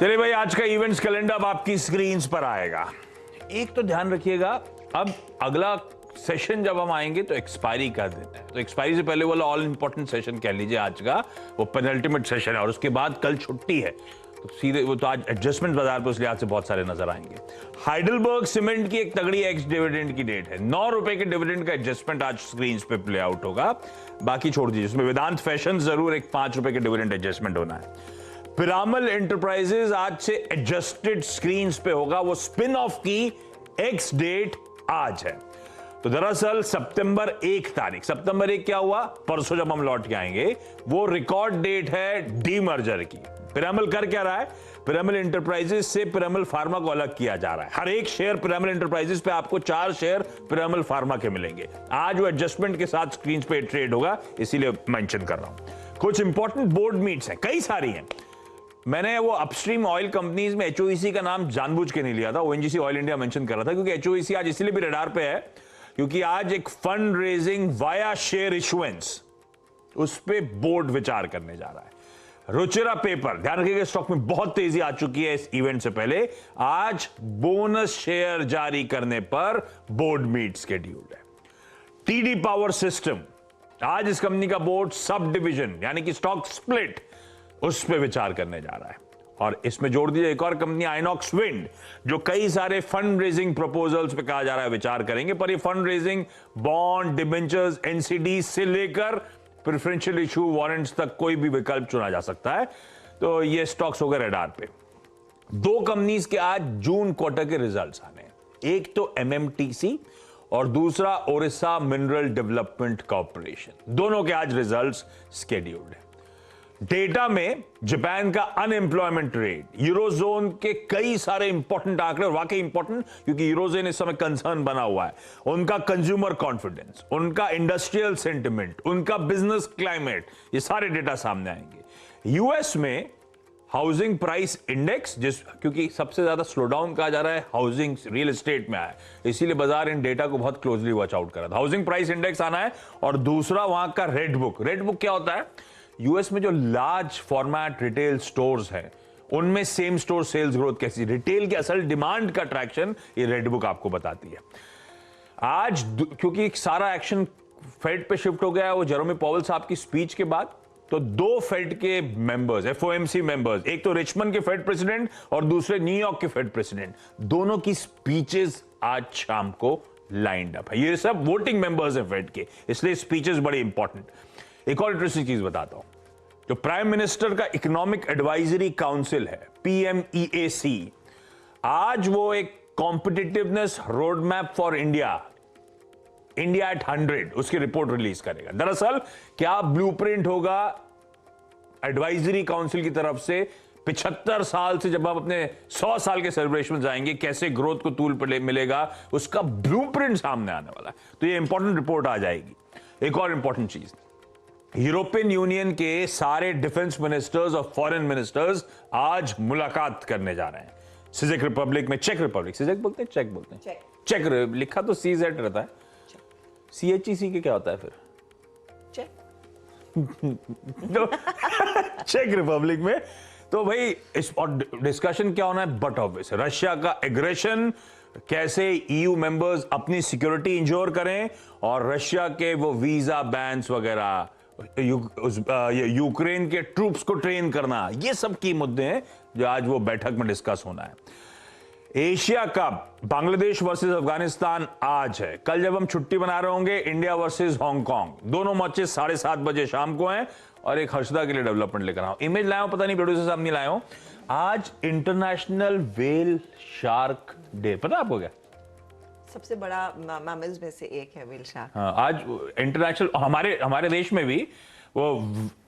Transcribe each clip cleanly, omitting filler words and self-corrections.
चलिए भाई, आज का इवेंट्स कैलेंडर अब आपकी स्क्रीन्स पर आएगा। एक तो ध्यान रखिएगा, अब अगला सेशन जब हम आएंगे तो एक्सपायरी का दिन है, तो एक्सपायरी से पहले वाला ऑल इंपॉर्टेंट सेशन कह लीजिए आज का, वो पेनल्टीमेट सेशन है और उसके बाद कल छुट्टी है, तो सीधे वो तो आज एडजस्टमेंट बाजार पर उस लिहाज से बहुत सारे नजर आएंगे। हाइडलबर्ग सीमेंट की एक तगड़ी एक्स डिविडेंड की डेट है, 9 रुपए के डिविडेंड का एडजस्टमेंट आज स्क्रीन पे प्ले आउट होगा, बाकी छोड़ दीजिए। उसमें वेदांत फैशन जरूर एक 5 रुपए के डिविडेंड एडजस्टमेंट होना है। पिरामल एंटरप्राइजेज आज से एडजस्टेड स्क्रीन्स पे होगा, वो स्पिन ऑफ की एक्स डेट आज है। तो दरअसल सितंबर 1 तारीख, सितंबर 1 क्या हुआ, परसों जब हम लौट के आएंगे, वो रिकॉर्ड डेट है डीमर्जर की। पिरामल कर क्या रहा है, पिरामल एंटरप्राइजेज से पिरामल फार्मा को अलग किया जा रहा है। हर एक शेयर पिरामल एंटरप्राइजेज पे आपको 4 शेयर पिरामल फार्मा के मिलेंगे। आज वो एडजस्टमेंट के साथ स्क्रीन पे ट्रेड होगा, इसीलिए मेंशन कर रहा हूं। कुछ इंपॉर्टेंट बोर्ड मीट्स हैं, कई सारी हैं। मैंने वो अपस्ट्रीम ऑयल कंपनीज में एचओईसी का नाम जानबूझ के नहीं लिया था, ओएनजीसी ऑयल इंडिया मेंशन कर रहा था, क्योंकि एचओईसी आज इसलिए भी रडार पे है क्योंकि आज एक fund raising via share issuance, उस पे बोर्ड विचार करने जा रहा है। रुचिरा पेपर, ध्यान रखिएगा, स्टॉक में बहुत तेजी आ चुकी है इस इवेंट से पहले। आज बोनस शेयर जारी करने पर बोर्ड मीट शेड्यूल्ड है। टीडी पावर सिस्टम, आज इस कंपनी का बोर्ड सब डिविजन यानी कि स्टॉक स्प्लिट, उस पे विचार करने जा रहा है। और इसमें जोड़ दीजिए एक और कंपनी आइनॉक्स विंड, जो कई सारे फंड रेजिंग प्रपोजल्स पे कहा जा रहा है विचार करेंगे, पर ये fund raising bond, debentures, NCD से लेकर प्रेफरेंशियल इशू वारंट्स तक कोई भी विकल्प चुना जा सकता है। तो ये स्टॉक्स हो गए रडार पे। 2 कंपनीज के आज जून क्वार्टर के रिजल्ट्स आने हैं, एक तो एमएमटीसी और दूसरा ओडिशा मिनरल डेवलपमेंट कॉर्पोरेशन। दोनों के आज रिजल्ट्स शेड्यूल्ड है। डेटा में जापान का अनएम्प्लॉयमेंट रेट, यूरोजोन के कई सारे इंपॉर्टेंट आंकड़े, और वाकई इंपॉर्टेंट क्योंकि यूरोजोन इस समय कंसर्न बना हुआ है, उनका कंज्यूमर कॉन्फिडेंस, उनका इंडस्ट्रियल सेंटिमेंट, उनका बिजनेस क्लाइमेट, ये सारे डेटा सामने आएंगे। यूएस में हाउसिंग प्राइस इंडेक्स, क्योंकि सबसे ज्यादा स्लोडाउन कहा जा रहा है हाउसिंग रियल एस्टेट में आया, इसीलिए बाजार इन डेटा को बहुत क्लोजली वॉच आउट कर रहा था। हाउसिंग प्राइस इंडेक्स आना है, और दूसरा वहां का रेड बुक। रेड बुक क्या होता है, यूएस में जो लार्ज फॉर्मेट रिटेल स्टोर्स हैं, उनमें सेम स्टोर सेल्स ग्रोथ कैसी, रिटेल की असल डिमांड का ट्रैक्शन, ये रेड बुक आपको बताती है। आज क्योंकि सारा एक्शन फेड पे शिफ्ट हो गया है, वो जेरोमी पॉवेल साहब की स्पीच के बाद, तो 2 फेड के मेंबर्स, एफओएमसी मेंबर्स, एक तो रिचमंड के फेड प्रेसिडेंट और दूसरे न्यूयॉर्क के फेड प्रेसिडेंट, दोनों की स्पीचेस आज शाम को लाइंड अप है। ये सब वोटिंग मेंबर्स हैं फेड के, इसलिए स्पीचेस बड़ी इंपॉर्टेंट। एक और इंटरेस्टिंग चीज बताता हूं, जो प्राइम मिनिस्टर का इकोनॉमिक एडवाइजरी काउंसिल है, पीएमईएसी, आज वो एक competitiveness road map for India at 100, उसकी रिपोर्ट रिलीज करेगा। दरअसल क्या ब्लूप्रिंट होगा एडवाइजरी काउंसिल की तरफ से, 75 साल से जब आप अपने 100 साल के सेलिब्रेशन में जाएंगे, कैसे ग्रोथ को तूल पर मिलेगा, उसका ब्लूप्रिंट सामने आने वाला है। तो ये इंपॉर्टेंट रिपोर्ट आ जाएगी। एक और इंपॉर्टेंट चीज, यूरोपियन यूनियन के सारे डिफेंस मिनिस्टर्स और फॉरेन मिनिस्टर्स आज मुलाकात करने जा रहे हैं चेक रिपब्लिक में। चेक रिपब्लिक, चेक बोलते हैं, चेक बोलते हैं, चेक लिखा तो सीजेड रहता है, सीएचईसी के क्या होता है फिर, चेक तो चेक रिपब्लिक में। तो भाई इस और डिस्कशन क्या होना है, बट ऑब्वियस रशिया का एग्रेशन, कैसे ईयू मेंबर्स अपनी सिक्योरिटी इंश्योर करें, और रशिया के वो वीजा बैन्स वगैरह, यूक्रेन के ट्रूप्स को ट्रेन करना, ये सब की मुद्दे हैं जो आज वो बैठक में डिस्कस होना है। Asia cup Bangladesh versus Afghanistan आज है। कल जब हम छुट्टी बना रहे होंगे, इंडिया वर्सेस हांगकांग, दोनों मैचेस 7:30 बजे शाम को हैं। और एक हर्षदा के लिए डेवलपमेंट लेकर आऊं, इमेज लाया हूं, पता नहीं प्रोड्यूसर साहब नहीं लाए हो, आज इंटरनेशनल व्हेल शार्क डे, पता आपको क्या? सबसे बड़ा मैमल्स में से एक है व्हेल शार्क। हाँ, आज इंटरनेशनल, हमारे देश में भी वो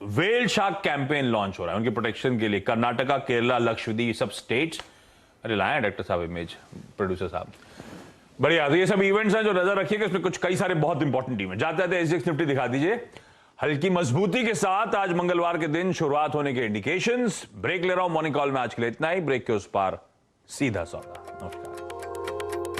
व्हेल शार्क कैंपेन लॉन्च हो रहा है उनके प्रोटेक्शन के लिए। कर्नाटका, केरला, लक्षद्वीप, सब स्टेट्स, अरे लाए डॉक्टर साहब इमेज, प्रोड्यूसर साहब, बढ़िया। तो ये सब इवेंट्स हैं जो नजर रखिएगा, इसमें कुछ कई सारे बहुत इंपॉर्टेंट इवेंट। जाते जाते एसजीएक्स निफ्टी दिखा दीजिए, हल्की मजबूती के साथ आज मंगलवार के दिन शुरुआत होने के इंडिकेशंस। ब्रेक ले रहा हूं, मॉर्निंग कॉल में आज के लिए इतना ही। ब्रेक के उस पार सीधा सौदा। नमस्कार।